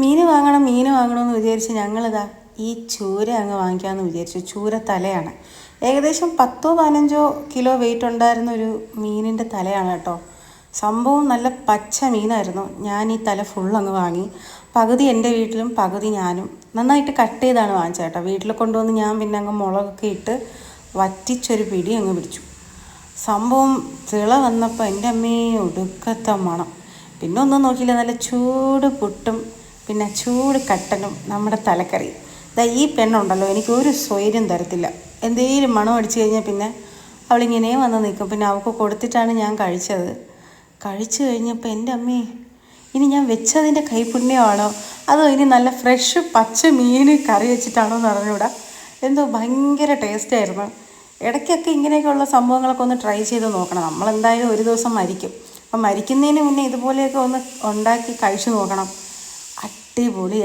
മീൻ വാങ്ങണമെന്ന് വിചാരിച്ച് ഞങ്ങളിതാ ഈ ചൂര അങ്ങ് വാങ്ങിക്കാമെന്ന് വിചാരിച്ചു. ചൂര തലയാണ്. ഏകദേശം 10-15 കിലോ വെയിറ്റ് ഉണ്ടായിരുന്ന ഒരു മീനിൻ്റെ തലയാണ് കേട്ടോ. സംഭവം നല്ല പച്ച മീനായിരുന്നു. ഞാൻ ഈ തല ഫുള്ളങ്ങ് വാങ്ങി. പകുതി എൻ്റെ വീട്ടിലും പകുതി ഞാനും നന്നായിട്ട് കട്ട് ചെയ്താണ് വാങ്ങിച്ചത് കേട്ടോ. വീട്ടിൽ കൊണ്ടുവന്ന് ഞാൻ പിന്നെ അങ്ങ് മുളകൊക്കെ ഇട്ട് വറ്റിച്ചൊരു പിടി അങ്ങ് പിടിച്ചു. സംഭവം തിള വന്നപ്പോൾ എൻ്റെ അമ്മയെ ഒടുക്കത്തെ മണം. പിന്നെ ഒന്നും നോക്കിയില്ല, നല്ല ചൂട് പുട്ടും പിന്നെ ചൂട് കട്ടനും നമ്മുടെ തലക്കറി. ഈ പെണ്ണുണ്ടല്ലോ, എനിക്ക് ഒരു സ്വൈര്യം തരത്തില്ല. എന്തെങ്കിലും മണം അടിച്ചു കഴിഞ്ഞാൽ പിന്നെ അവളിങ്ങനെ വന്ന് നിൽക്കും. പിന്നെ അവൾക്ക് കൊടുത്തിട്ടാണ് ഞാൻ കഴിച്ചത്. കഴിച്ചു കഴിഞ്ഞപ്പോൾ എൻ്റെ അമ്മേ, ഇനി ഞാൻ വെച്ചതിൻ്റെ കൈപുണ്യമാണോ അതോ ഇനി നല്ല ഫ്രഷ് പച്ച മീൻ കറി വെച്ചിട്ടാണോ എന്ന് അറിഞ്ഞൂടാ. എന്തോ ഭയങ്കര ടേസ്റ്റായിരുന്നു. ഇടയ്ക്കൊക്കെ ഇങ്ങനെയൊക്കെയുള്ള സംഭവങ്ങളൊക്കെ ഒന്ന് ട്രൈ ചെയ്ത് നോക്കണം. നമ്മളെന്തായാലും ഒരു ദിവസം മരിക്കും. അപ്പം മരിക്കുന്നതിന് മുന്നേ ഇതുപോലെയൊക്കെ ഒന്ന് ഉണ്ടാക്കി കഴിച്ചു നോക്കണം. അടിപൊളിയായി.